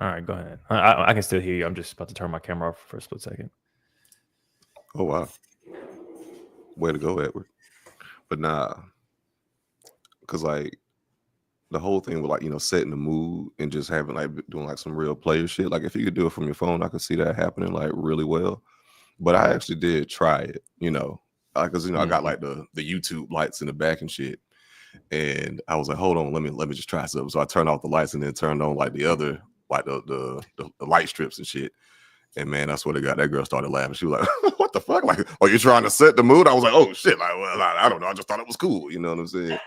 All right, go ahead. I can still hear you. I'm just about to turn my camera off for a split second. Oh wow, way to go, Edward. But nah, because like the whole thing with like setting the mood and just having like doing like some real player shit. Like if you could do it from your phone, I could see that happening like really well. But I actually did try it, because I got like the YouTube lights in the back and shit. And I was like, hold on, let me just try something. So I turned off the lights and then turned on like the other, like the light strips and shit. And man, I swear to God, that girl started laughing. She was like, "What the fuck? Like, are you trying to set the mood?" I was like, "Oh shit! Like, well, I don't know. I just thought it was cool." You know what I'm saying?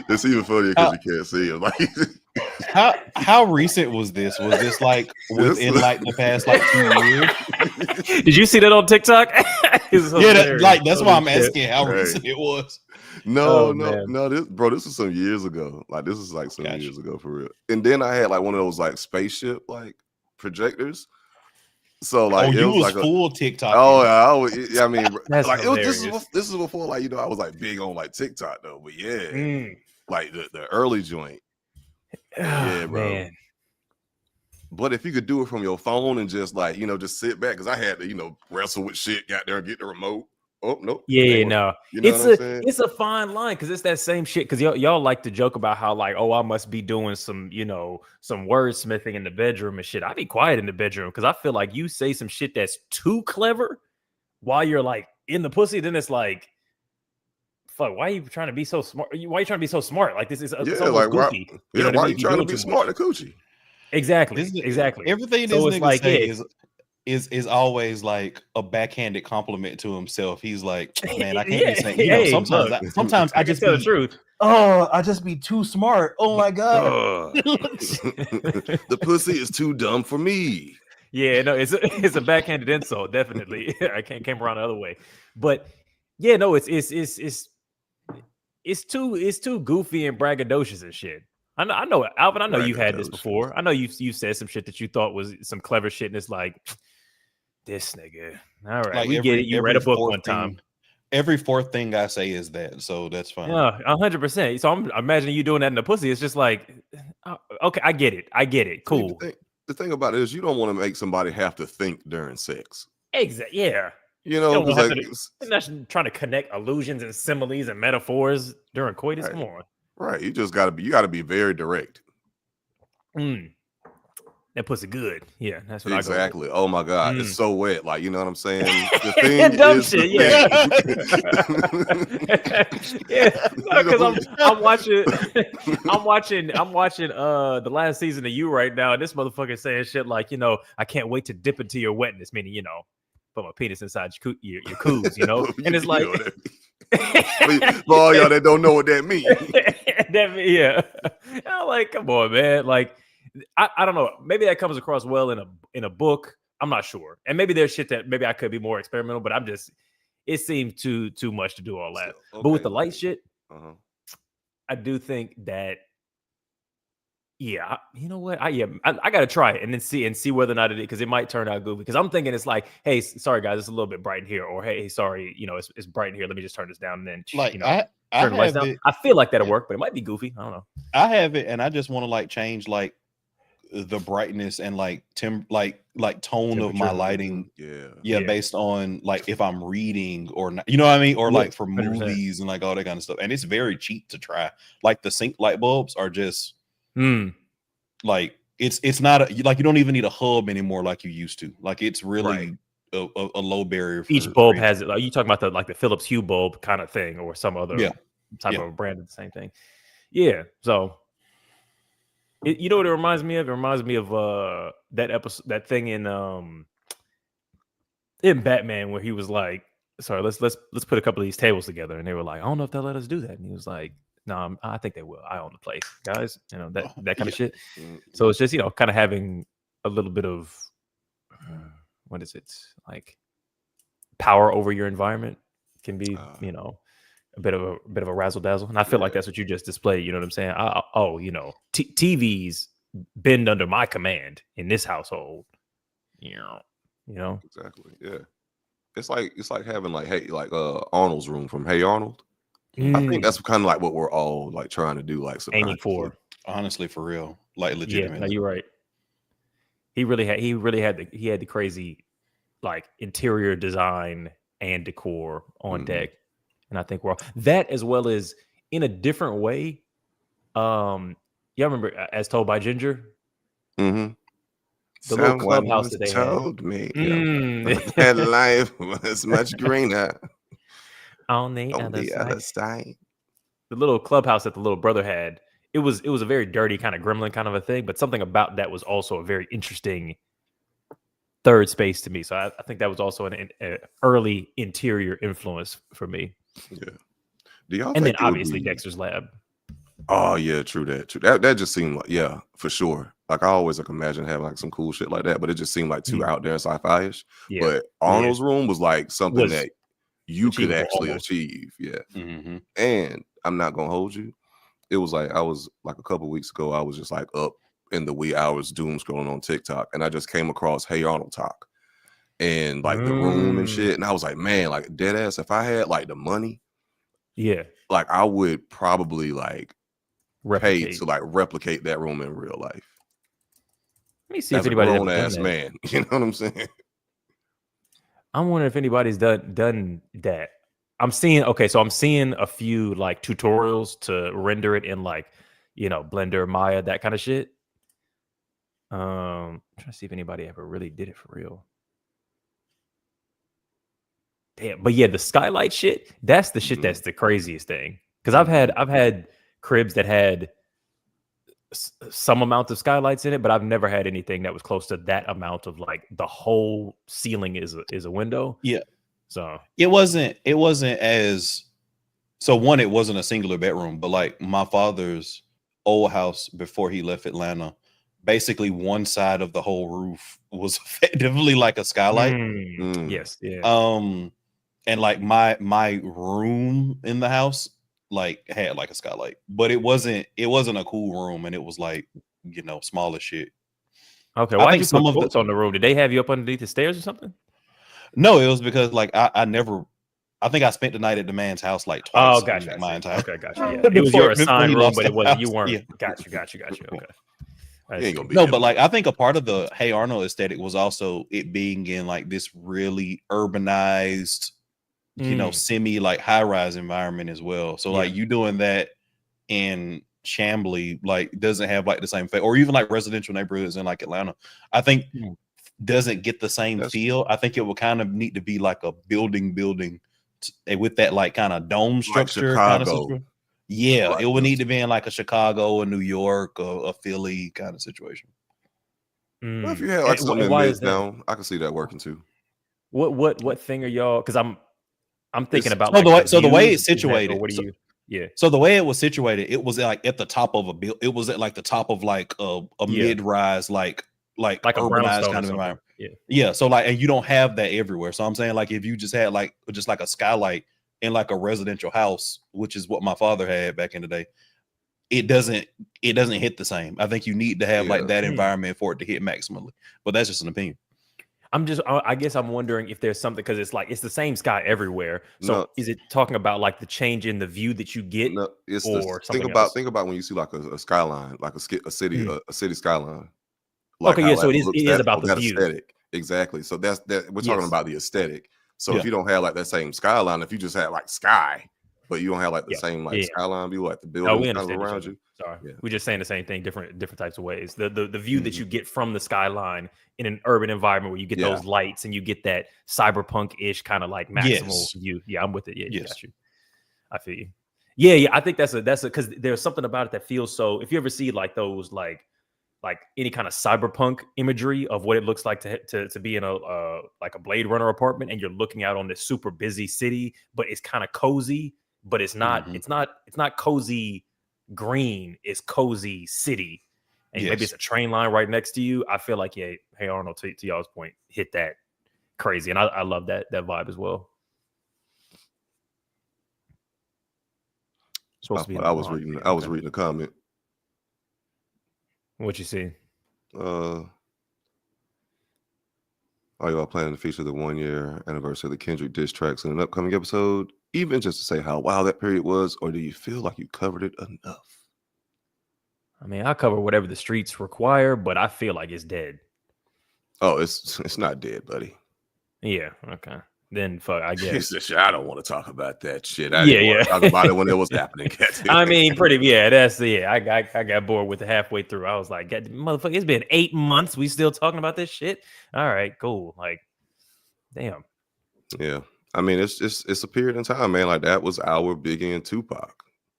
It's even funnier because you can't see him. Like, how recent was this? Was this like within like the past like 2 years? Did you see that on TikTok? That's why I'm asking how recent it was. No, this is some years ago. Like this is like some years ago for real. And then I had like one of those like spaceship like projectors. So like it was like full TikTok. Oh yeah, I mean, that's like hilarious. this is before like I was like big on like TikTok though. But yeah, like the early joint. Yeah, bro. Man. But if you could do it from your phone and just like just sit back, because I had to wrestle with shit, got there and get the remote. Oh no! Yeah, no. It's a fine line because it's that same shit. Because y'all like to joke about how like, oh, I must be doing some some wordsmithing in the bedroom and shit. I be quiet in the bedroom because I feel like you say some shit that's too clever while you're like in the pussy. Then it's like, fuck, why are you trying to be so smart? Why are you trying to be so smart? Like this is like goofy. Why are you trying to be smart in coochie? Exactly. Everything this nigga say is always like a backhanded compliment to himself. He's like, man, I can't be saying, sometimes I just tell the truth. Oh, I just be too smart. Oh my God. The pussy is too dumb for me. Yeah, no, it's a backhanded insult, definitely. I came around the other way. But yeah, no, it's too goofy and braggadocious and shit. I know, Alvin. I know you've had this before. I know you said some shit that you thought was some clever shit, and it's like, this nigga. All right, we get it. You read a book one time. Every fourth thing I say is that, so that's fine. Yeah, 100%. So I'm imagining you doing that in the pussy. It's just like, okay, I get it. Cool. The thing about it is, you don't want to make somebody have to think during sex. Exactly. Yeah. Because I'm not trying to connect allusions and similes and metaphors during coitus. Right. Come on. Right, you gotta be very direct. That pussy good. Yeah, that's what exactly. Oh my God, it's so wet. Like, you know what I'm saying? The thing dumb shit. Yeah, because I'm watching the last season of You right now, and this motherfucker saying shit like, I can't wait to dip into your wetness, meaning put my penis inside your coos, and it's like. For all y'all that don't know what that means. Yeah. I'm like, come on, man. Like, I don't know. Maybe that comes across well in a book. I'm not sure. And maybe there's shit that maybe I could be more experimental, but it seemed too much to do all that. So, okay, but with the light shit, I do think that, yeah, you know what? I got to try it and then see whether or not because it might turn out goofy. Because I'm thinking it's like, hey, sorry guys, it's a little bit bright in here, or hey, sorry, it's bright in here. Let me just turn this down and then turn the lights down. I feel like that'll work, but it might be goofy. I don't know. I have it, and I just want to like change like the brightness and like like tone of my lighting. Yeah, based on like if I'm reading or not, you know what I mean, or like for 100%. Movies and like all that kind of stuff. And it's very cheap to try. Like the sink light bulbs are just. Like it's not like you don't even need a hub anymore like you used to. Like it's really a low barrier. Each bulb has it. Like you talking about the Philips Hue bulb kind of thing, or some other type of a brand of the same thing. Yeah. So you know what it reminds me of? It reminds me of that episode, that thing in Batman where he was like, "Sorry, let's put a couple of these tables together," and they were like, "I don't know if they'll let us do that," and he was like. No, I think they will. I own the place, guys. That kind of shit. So it's just kind of having a little bit of what is it like power over your environment can be a bit of a razzle dazzle, and I feel like that's what you just displayed. You know what I'm saying? TVs bend under my command in this household. Exactly. Yeah, it's like having like Arnold's room from Hey Arnold. I think that's kind of like what we're all like trying to do, like aiming for. Honestly, for real, like legitimately. Yeah, no, you're right. He had the crazy like interior design and decor on deck, and I think we're all that, as well as in a different way. Y'all remember As Told by Ginger? Mm-hmm. The little clubhouse that they told me that life was much greener on the other side. The little clubhouse that the little brother had, it was a very dirty kind of gremlin kind of a thing, but something about that was also a very interesting third space to me. So I think that was also an early interior influence for me. Yeah. Do y'all? And then obviously Dexter's Lab. Oh yeah, true that. That just seemed like for sure. Like I always like imagine having like some cool shit like that, but it just seemed like too out there sci-fi-ish. Yeah. But Arnold's room was like something that you could actually achieve. Yeah. Mm-hmm. And I'm not gonna hold you. It was like I was like a couple weeks ago, I was just like up in the wee hours doom scrolling on TikTok, and I just came across Hey Arnold Talk and like the room and shit. And I was like, man, like dead ass, if I had like the money, like I would probably like pay to like replicate that room in real life. Let me see if anybody's ever done that. Man, you know what I'm saying? I'm wondering if anybody's done that. I'm seeing a few like tutorials to render it in like, Blender, Maya, that kind of shit. I'm trying to see if anybody ever really did it for real. Damn, but yeah, the skylight shit, that's the shit that's the craziest thing. Because I've had cribs that had some amount of skylights in it, but I've never had anything that was close to that amount of like the whole ceiling is a window. Yeah. So it wasn't as so one, it wasn't a singular bedroom, but like my father's old house before he left Atlanta, basically one side of the whole roof was effectively like a skylight. Yes, yeah. And like my room in the house like had like a skylight, but it wasn't a cool room, and it was like, small as shit. Okay, why did you put quotes on the room? Did they have you up underneath the stairs or something? No, it was because like I think I spent the night at the man's house like twice. Oh, gotcha. My entire okay, gotcha. Yeah. It was your assigned room, but it wasn't. You weren't. Yeah. Gotcha. Okay. No, but like I think a part of the Hey Arnold aesthetic was also it being in like this really urbanized, semi like high rise environment as well. So like you doing that in Chamblee like doesn't have like the same feel, or even like residential neighborhoods in like Atlanta, I think doesn't get the same feel. I think it will kind of need to be like a building with that like kind of dome structure kind of situation. Yeah, like, it would need to be in like a Chicago or New York or a Philly kind of situation. Well, if you had like something in Midtown, I can see that working too. What thing are y'all? Because I'm thinking about the way it's situated. What do you? Yeah. So the way it was situated, it was like at the top of a build. It was at like the top of like a mid-rise, like urbanized kind of environment. Yeah. So like, and you don't have that everywhere. So I'm saying like, if you just had like a skylight in like a residential house, which is what my father had back in the day, it doesn't hit the same. I think you need to have like that environment for it to hit maximally. But that's just an opinion. I guess I'm wondering if there's something, because it's like it's the same sky everywhere. So is it talking about like the change in the view that you get? No, it's or something else? Think about when you see like a skyline, like a city skyline. Like okay, yeah. So it is about the view. Aesthetic. Exactly. So that's that. We're talking about the aesthetic. So if you don't have like that same skyline, if you just have like sky, but you don't have like the same like skyline view, like the building around you. Sorry, we're just saying the same thing, different types of ways. The view that you get from the skyline in an urban environment where you get those lights and you get that cyberpunk-ish kind of like maximal view. Yeah, I'm with it. Yeah, got you. I feel you. Yeah. I think that's because there's something about it that feels so. If you ever see like those like any kind of cyberpunk imagery of what it looks like to be in a like a Blade Runner apartment, and you're looking out on this super busy city, but it's kind of cozy, but it's not it's not cozy green, it's cozy city, and maybe it's a train line right next to you. I feel like Hey Arnold, to y'all's point, hit that crazy, and I love that vibe as well. I was reading a comment. What you see? Are y'all planning to feature the 1-year anniversary of the Kendrick diss tracks in an upcoming episode? even just to say how wild that period was, or do you feel like you covered it enough? I mean, I cover whatever the streets require, but I feel like it's dead. Oh, it's not dead, buddy. Yeah. Okay. Then fuck. I guess. I don't want to talk about that shit. I didn't want to talk about it when it was happening. I mean, pretty. Yeah. That's I got bored with it halfway through. I was like, motherfucker, it's been 8 months. We still talking about this shit. All right, cool. Like, damn. Yeah. I mean, it's a period in time, man. Like that was our Biggie and Tupac.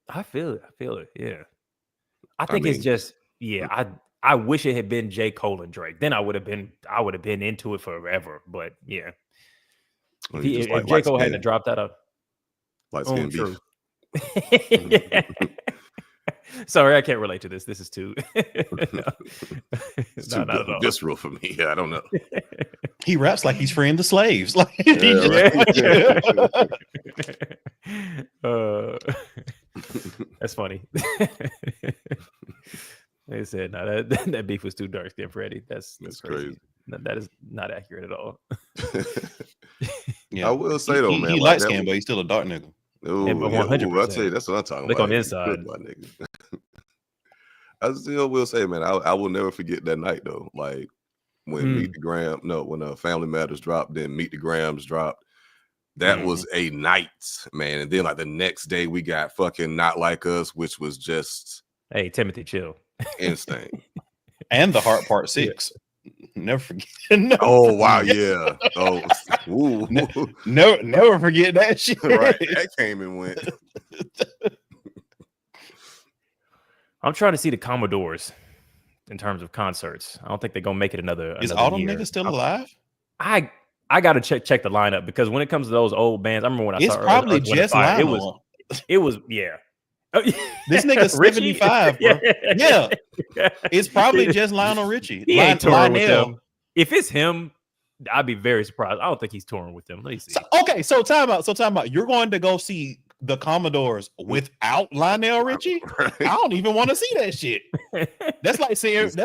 I feel it. Yeah. I think it's just I wish it had been J. Cole and Drake. Then I would have been into it forever. But yeah. If J. Cole hadn't dropped that up. Light skin beef. Sorry, I can't relate to this. This is too it's too visceral for me. Yeah, I don't know. He raps like he's freeing the slaves. Like that's funny. They said no, that beef was too dark skin for Eddie. That's crazy. That is not accurate at all. Yeah, I will say though, man, he light skin, but he's still a dark nigga. Ooh, 100%. I'll tell you, that's what I'm talking about. Look on the inside. I still will say, man, I will never forget that night though. Like when when Family Matters dropped, then Meet the Grams dropped. That was a night, man. And then like the next day we got fucking Not Like Us, which was just Timothy chill. Insane. And The Heart Part 6. Never forget. Oh wow, yeah. Oh, never forget that shit. Right, that came and went. I'm trying to see the Commodores in terms of concerts. I don't think they're gonna make it another. Is all them niggas still alive? I gotta check the lineup because when it comes to those old bands, I remember when I saw probably just Lionel. It was yeah. This nigga's 75, bro. Yeah. It's probably just Lionel Richie. He ain't touring with them. If it's him, I'd be very surprised. I don't think he's touring with them. Let me see. So time out. You're going to go see the Commodores without Lionel Richie? Right. I don't even want to see that shit. That's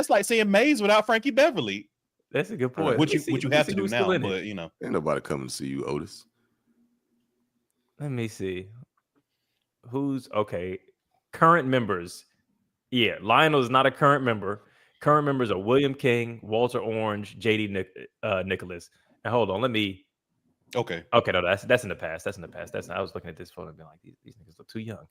like seeing Maze without Frankie Beverly. That's a good point. Which you have to do now, but you know. Ain't nobody coming to see you, Otis. Let me see. Who's okay? Current members. Yeah, Lionel is not a current member. Current members are William King, Walter Orange, JD Nicholas. And hold on, let me. Okay, no, that's in the past. I was looking at this photo and being like, these niggas look too young.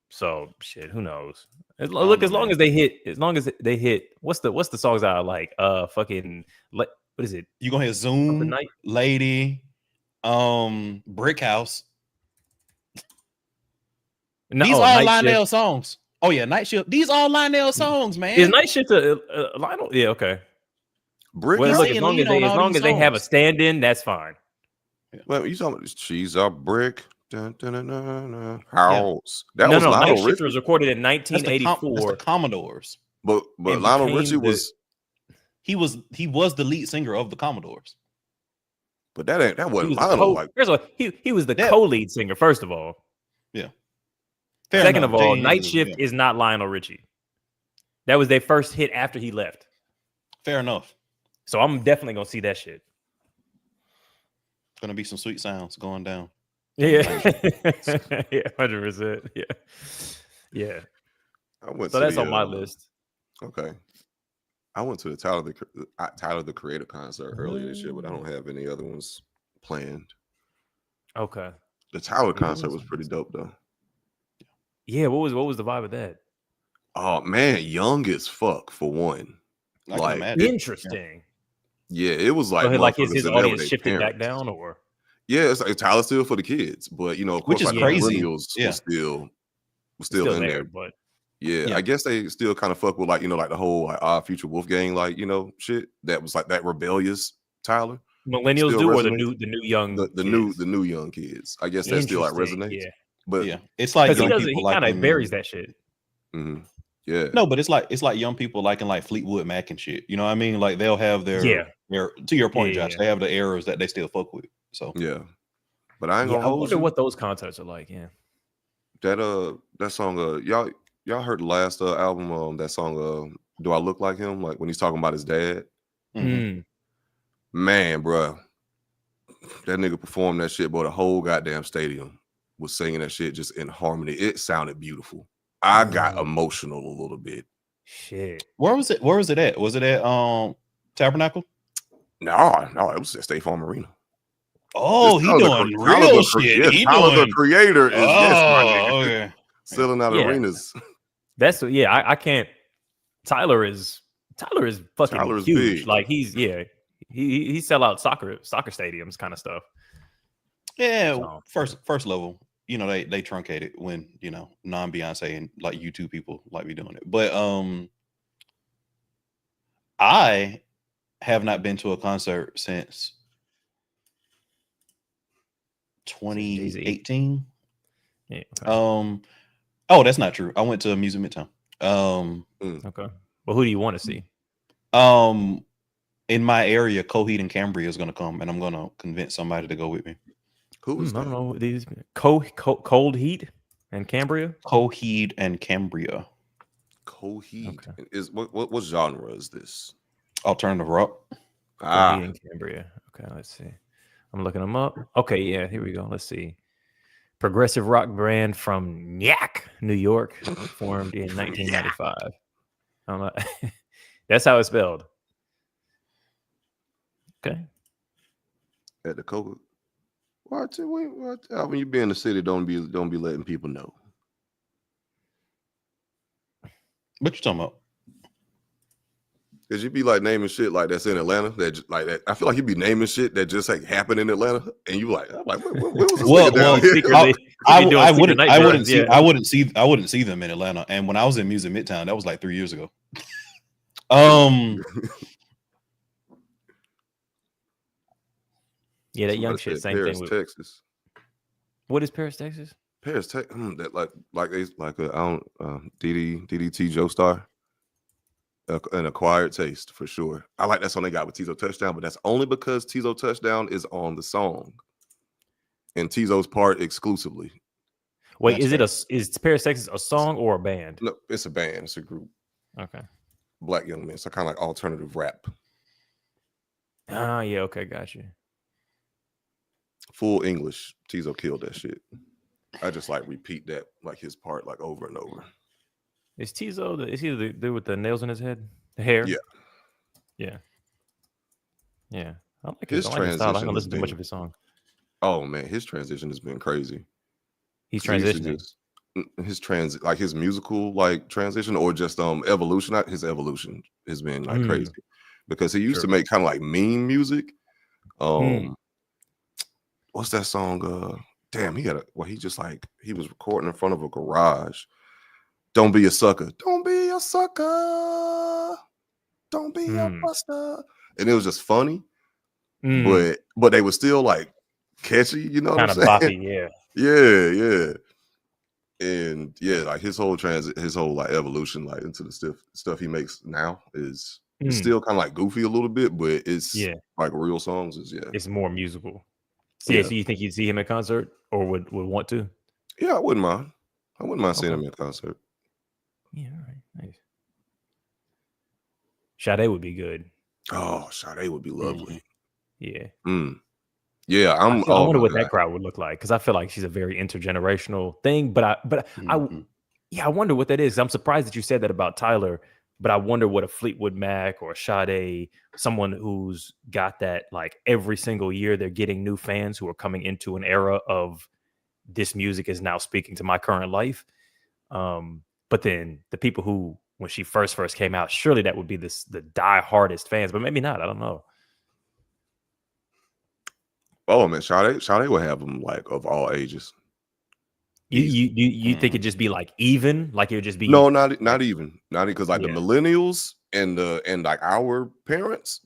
So shit, who knows? As long as they hit. What's the songs I like? Fucking what is it? You gonna hit Zoom, Lady, Brick House. No, these all Lionel songs. Oh yeah, Night Shift. These all Lionel songs, man. Is Night Shift a Lionel? Yeah, okay. Brick. Well, look, as long as they have a stand-in, that's fine. Yeah. Well, you talking about she's a brick. Dun, dun, dun, dun, dun. House. Yeah. That was Lionel Night Shift was recorded in 1984. That's the Commodores. But Lionel Richie was he was the lead singer of the Commodores. But that wasn't Lionel. First of all, he was the co-lead singer. First of all, yeah. Second of all, Night Shift is not Lionel Richie. That was their first hit after he left. Fair enough. So I'm definitely gonna see that shit. Gonna be some sweet sounds going down. Yeah, yeah, 100%. Yeah. So that's on my list. Okay. I went to the Tyler the Creator concert earlier this year, but I don't have any other ones planned. Okay. The Tyler concert was pretty dope though. Yeah, what was the vibe of that? Oh man, young as fuck for one. Like interesting. Yeah, it was like is his audience shifting back down or? Yeah, it's like Tyler's still for the kids, but you know, of course, which is crazy. Was still in there. But yeah, I guess they still kind of fuck with like, you know, like the whole like Future Wolfgang, like, you know, shit that was like that rebellious Tyler. Millennials do, or the new young the new young kids. I guess that still like resonates. Yeah. But yeah, it's like young people he kind of varies that shit. Mm-hmm. Yeah, no, but it's like young people liking like Fleetwood Mac and shit. You know what I mean? Like they'll have their to your point, Josh. They have the errors that they still fuck with. So yeah, but I ain't gonna. I wonder what those concerts are like. Yeah, that song. Y'all heard the last album? That song. Do I Look Like Him? Like when he's talking about his dad. Mm-hmm. Man, bro, that nigga performed that shit, but the whole goddamn stadium was singing that shit just in harmony. It sounded beautiful. I got emotional a little bit. Shit. Where was it? Where was it at? Was it at Tabernacle? No, it was at State Farm Arena. Oh, he doing real shit. Yes, he Tyler, doing the creator is my nigga. Okay. Selling out arenas. That's I can't. Tyler is fucking huge. Big. Like he sell out soccer stadiums kind of stuff. Yeah, so. first level. You know, they truncate it when, you know, non-Beyonce and like YouTube people like be doing it. But I have not been to a concert since 2018. Yeah. Okay. Oh, that's not true. I went to Music Midtown. Okay. Well, who do you want to see? In my area, Coheed and Cambria is going to come, and I'm going to convince somebody to go with me. Who is I don't know these Cold Heat and Cambria. Coheed and Cambria. Coheed is what genre is this? Alternative rock. Coheed and Cambria. Okay, let's see. I'm looking them up. Okay, yeah, here we go. Let's see. Progressive rock band from Nyack, New York, formed in 1995. That's how it's spelled. Okay. At the Coca. When you be in the city, don't be letting people know. What you talking about? Cause you be like naming shit like that's in Atlanta. That like that. I feel like you be naming shit that just like happened in Atlanta, and you like, I'm like, where was this down here? I wouldn't see them in Atlanta. And when I was in Music Midtown, that was like 3 years ago. Yeah, that young shit. Same Paris, thing with Texas. What is Paris, Texas? Paris, Texas. That like DDT Joestar. An acquired taste for sure. I like that song they got with Tizo Touchdown, but that's only because Tizo Touchdown is on the song and Tizo's part exclusively. Wait, is Paris, Texas a song or a band? No, it's a band. It's a group. Okay. Black young men. So kind of like alternative rap. Ah, yeah. Okay, got you. Full English. Tizo killed that shit. I just like repeat that like his part like over and over. Is Tizo is he the dude with the nails in his head? The hair? Yeah. I like his transition. I don't listen to much of his song. Oh man, his transition has been crazy. He's transitioning. His musical like transition or just evolution. His evolution has been like crazy because he used to make kind of like meme music. What's that song? Damn, he was recording in front of a garage. Don't be a sucker. Don't be a sucker. Don't be a buster. And it was just funny, but they were still like catchy, you know, kind of boppy, yeah. And yeah, like his whole like evolution, like into the stuff he makes now is still kind of like goofy a little bit, but it's like real songs it's more musical. So you think you'd see him at concert or would want to? Yeah, I wouldn't mind. Seeing him at concert. Yeah, all right, nice. Sade would be good. Oh, Sade would be lovely. Yeah. Yeah, I wonder what that crowd would look like because I feel like she's a very intergenerational thing. But I wonder what that is. I'm surprised that you said that about Tyler, but I wonder what a Fleetwood Mac or a Sade, someone who's got that like every single year they're getting new fans who are coming into an era of this music is now speaking to my current life. But then the people who, when she first came out, surely that would be the die-hardest fans, but maybe not. I don't know. Oh man, Sade would have them like of all ages. You think it'd just be like even, like it would just be not even because like the millennials and like our parents.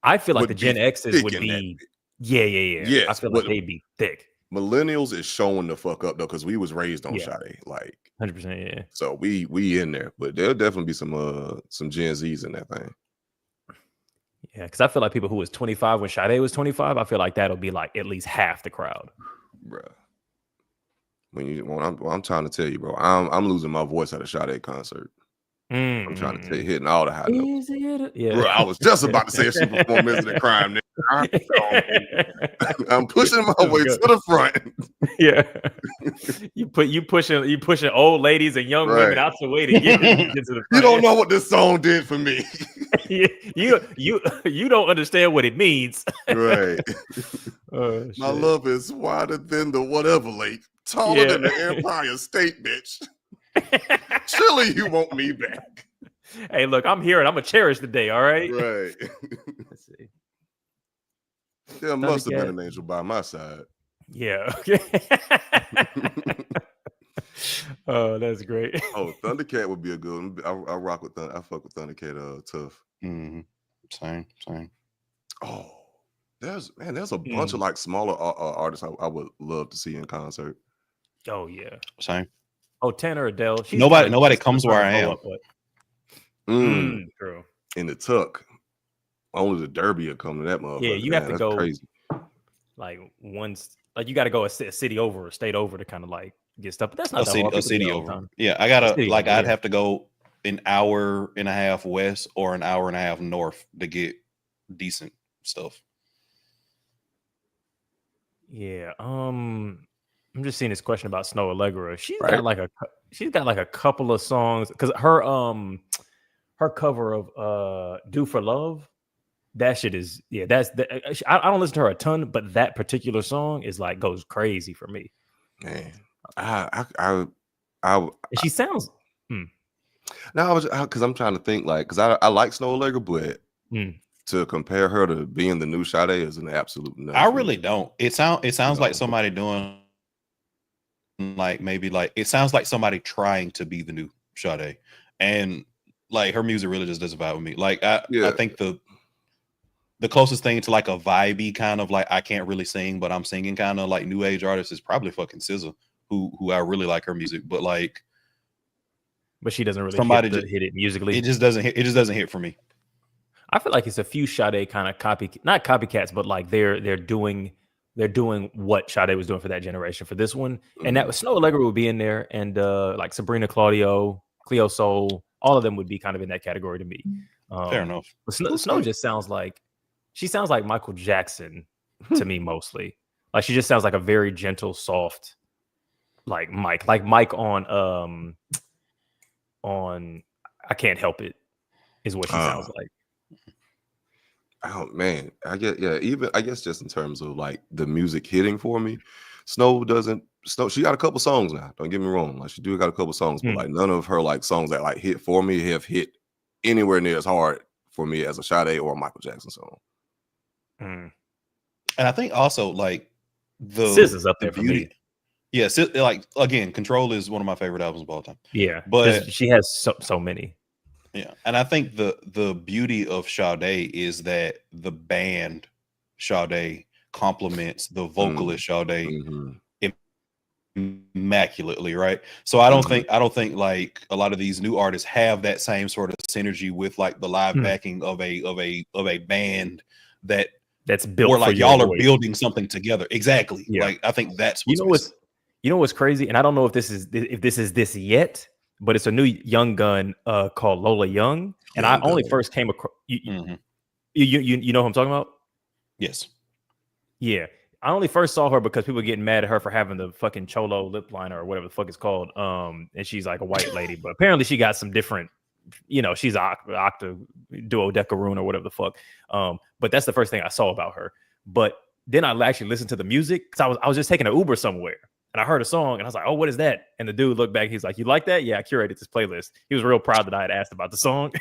I feel like the Gen X's would be yeah. I feel like they'd be thick. Millennials is showing the fuck up though because we was raised on Sade, like 100%. Yeah. So we in there, but there'll definitely be some Gen Zs in that thing. Yeah, because I feel like people who was 25 when Sade was 25, I feel like that'll be like at least half the crowd, bro. I'm trying to tell you, bro, I'm losing my voice at a Sade concert. I'm trying to say hitting all the high notes. Yeah. Bro, I was just about to say she performed Instant Crime. I'm pushing my way to the front. Yeah. you pushing old ladies and young women out the way to get to the front. You don't know what this song did for me. you don't understand what it means. Right. My love is wider than the whatever lake, taller than the Empire State, bitch. Surely you want me back. Hey, look, I'm here and I'm gonna cherish the day. All right. Right. Let's see. There must have been an angel by my side. Yeah. Oh, that's great. Oh, Thundercat would be a good one. I rock with I fuck with Thundercat tough. Mm-hmm. Same. Oh, there's a bunch of like smaller artists I would love to see in concert. Oh yeah. Same. Oh, Tanner Adele. Nobody comes where I am. True. In the tuck. Only the Derby will come to that motherfucker. Yeah, you have to go crazy. Like you got to go a city over or state over to kind of like get stuff. But that's not a city over. Yeah, I gotta I'd have to go an hour and a half west or an hour and a half north to get decent stuff. Yeah. I'm just seeing this question about Snow Allegra. She's got like a couple of songs because her cover of "Do for Love," that shit is I don't listen to her a ton, but that particular song is like goes crazy for me. Man, she sounds. No, I was because I'm trying to think like because I like Snow Allegra, but to compare her to being the new Sade is an absolute no. I really don't. It sounds like somebody doing like maybe like it sounds like somebody trying to be the new Sade, and like her music really just doesn't vibe with me. Like I think the closest thing to like a vibey kind of like I can't really sing, but I'm singing kind of like new age artist is probably fucking SZA, who I really like her music, but like. But she doesn't really hit it musically. It just doesn't hit for me. I feel like it's a few Sade kind of not copycats, but like they're doing what Sade was doing for that generation for this one. And that was Snow Allegra would be in there, and like Sabrina Claudio, Cleo Soul, all of them would be kind of in that category to me. Fair enough. But Snow just sounds like Michael Jackson to me mostly. Like she just sounds like a very gentle, soft, like Mike on I Can't Help It is what she sounds like. Oh man, I guess just in terms of like the music hitting for me, Snow she got a couple songs now, don't get me wrong, like she do got a couple songs, but like none of her like songs that like hit for me have hit anywhere near as hard for me as a Sade or a Michael Jackson song. And I think also like the SZA's up there for me. Yeah, like again, Control is one of my favorite albums of all time. Yeah, but she has so many. Yeah, and I think the beauty of Sade is that the band Sade complements the vocalist Sade immaculately, right? So I don't think like a lot of these new artists have that same sort of synergy with like the live backing of a band that's built where like y'all are building something together. Exactly. Yeah. Like I think that's what's you know what's crazy, and I don't know if this is this yet, but it's a new young gun called Lola Young, and I only first came across you know who I'm talking about? Yes. Yeah, I only first saw her because people were getting mad at her for having the fucking cholo lip liner or whatever the fuck it's called, and she's like a white lady, but apparently she got some different, she's octa duodecaroon or whatever the fuck, but that's the first thing I saw about her. But then I actually listened to the music because I was just taking an Uber somewhere. And I heard a song and I was like, oh, what is that? And the dude looked back. He's like, you like that? Yeah, I curated this playlist. He was real proud that I had asked about the song.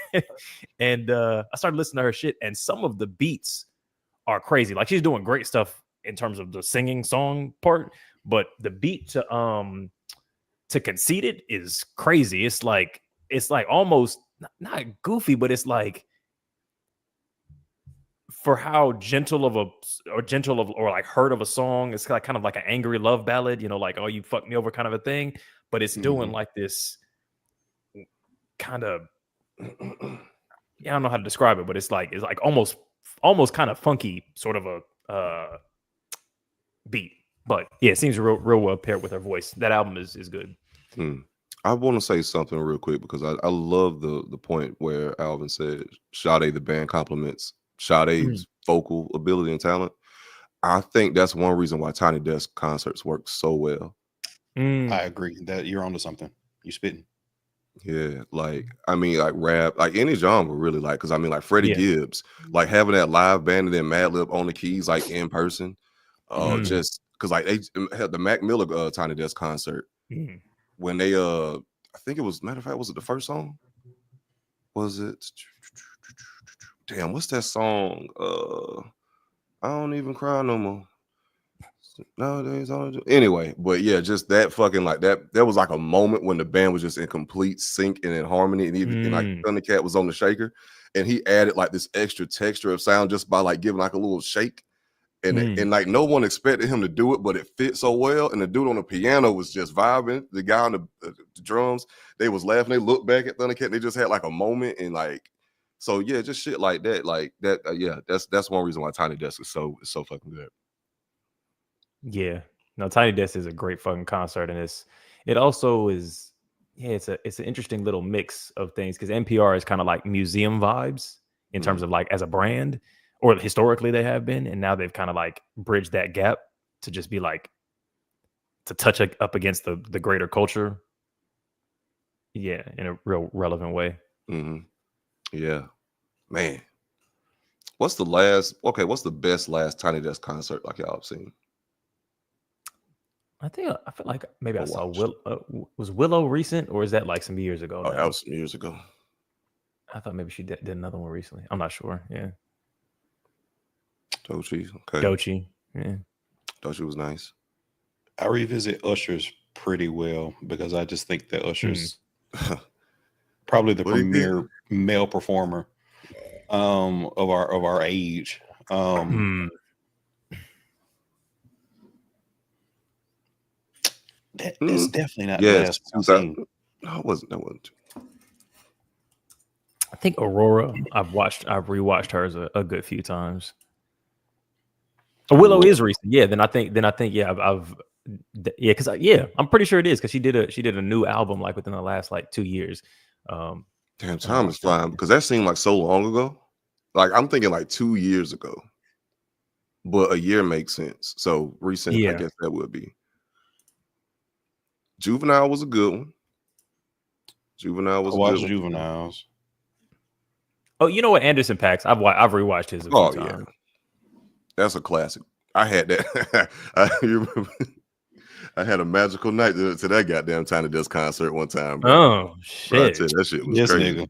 And I started listening to her shit. And some of the beats are crazy. Like she's doing great stuff in terms of the singing song part. But the beat to Conceited is crazy. It's like almost not goofy, but it's like for how gentle or like hurt of a song, it's like kind of like an angry love ballad, like, oh, you fucked me over kind of a thing, but it's doing like this kind of, I don't know how to describe it, but it's like almost kind of funky sort of a beat, but yeah, it seems real well paired with her voice. That album is good. I want to say something real quick because I love the point where Alvin said Sade the band compliments Sade's vocal ability and talent. I think that's one reason why Tiny Desk concerts work so well. I agree that you're onto something. You spitting. Yeah, like I mean, like rap, like any genre, really. Like, because I mean, like Freddie Gibbs, like having that live band and then Madlib on the keys, like in person, just because like they had the Mac Miller Tiny Desk concert when they I think it was, matter of fact, was it the first song? Was it? Damn, what's that song? I don't even cry no more. Nowadays, anyway, but yeah, just that fucking like that. There was like a moment when the band was just in complete sync and in harmony, and even and like Thundercat was on the shaker, and he added like this extra texture of sound just by like giving like a little shake, and like no one expected him to do it, but it fit so well. And the dude on the piano was just vibing. The guy on the drums, they was laughing. They looked back at Thundercat. They just had like a moment, and like, so yeah, just shit like that, like that. Yeah, that's one reason why Tiny Desk is so fucking good. Yeah, no, Tiny Desk is a great fucking concert, and it also is, yeah, it's an interesting little mix of things because NPR is kind of like museum vibes in terms of like as a brand, or historically they have been, and now they've kind of like bridged that gap to just be like to touch up against the greater culture, yeah, in a real relevant way. Yeah, man. What's the best last Tiny Desk concert like y'all have seen? I feel like maybe I saw was Willow recent, or is that like some years ago? Oh, that was some years ago. I thought maybe she did another one recently. I'm not sure. Yeah. Doechii, okay. Doechii, yeah. Doechii was nice. I revisit Usher's pretty well because I just think that Usher's probably the premier male performer of our age. That's definitely not the last one. No, it wasn't. That wasn't. I think Aurora. I've rewatched hers a good few times. Willow is recent, yeah. Then I think, yeah, because I'm pretty sure it is because she did a new album like within the last like 2 years. Damn, time is flying because that seemed like so long ago. Like I'm thinking like 2 years ago, but a year makes sense. So recent, I guess that would be. Juvenile was a good one. Juvenile was. I watched Juveniles. Oh, you know what? Anderson .Paak. I've rewatched his a few times. Yeah. That's a classic. I had that. I had a magical night to that goddamn Tiny Desk concert one time. Bro. Oh shit! Bro, that shit was crazy. Nigga.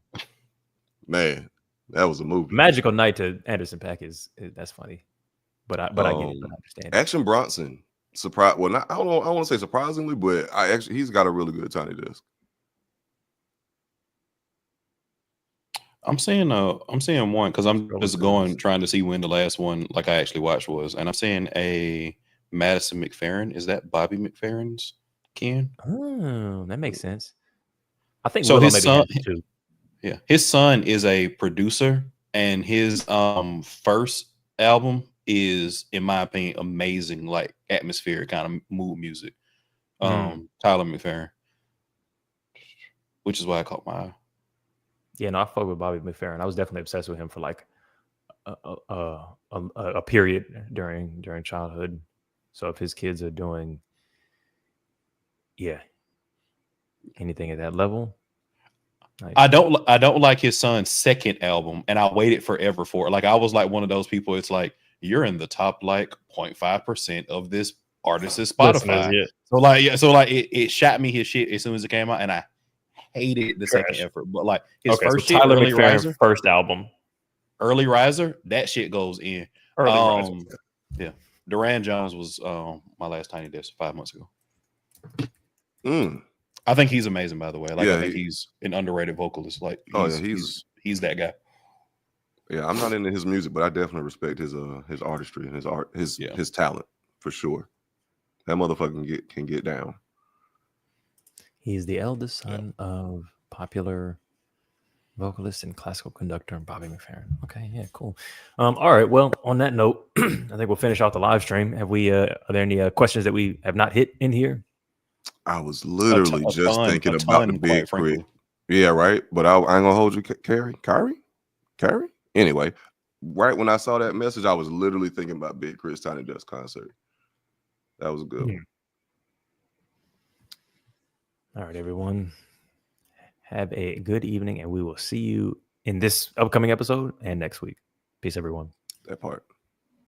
Man, that was a movie. Magical night to Anderson .Paak is that's funny, but I get it. I understand. Action Bronson. I don't want to say surprisingly, but he's got a really good Tiny Desk. I'm seeing one because I'm just trying to see when the last one like I actually watched was, and I'm seeing a Madison McFerrin. Is that Bobby McFerrin's kin? Oh, that makes sense. I think so. His son, his son is a producer, and his first album is, in my opinion, amazing, like atmospheric kind of mood music. Tyler McFerrin, which is why I caught my eye. Yeah, no, I fuck with Bobby McFerrin. I was definitely obsessed with him for like a period during childhood. So if his kids are doing, anything at that level, nice. I don't like his son's second album, and I waited forever for it. Like I was like one of those people. It's like you're in the top like 0.5% of this artist's Spotify. So it shot me his shit as soon as it came out, and I hated the second effort. But like his first shit, Tyler McFerrin's first album, Early Riser, that shit goes in. Riser. Yeah. Duran Jones was my last Tiny Desk 5 months ago. I think he's amazing, by the way. Like I think he's an underrated vocalist. Like he's that guy. Yeah, I'm not into his music, but I definitely respect his artistry and his talent for sure. That motherfucker can get down. He's the eldest son of popular vocalist and classical conductor Bobby McFerrin. Okay, yeah, cool. All right, well, on that note, I think we'll finish off the live stream. Have we? Are there any questions that we have not hit in here? I was literally just thinking about the Big Crit. Yeah, right. But I ain't gonna hold you, Kyrie. Anyway, right when I saw that message, I was literally thinking about Big Crit's Tiny Desk concert. That was a good one. All right, everyone. Have a good evening, and we will see you in this upcoming episode and next week. Peace, everyone. That part.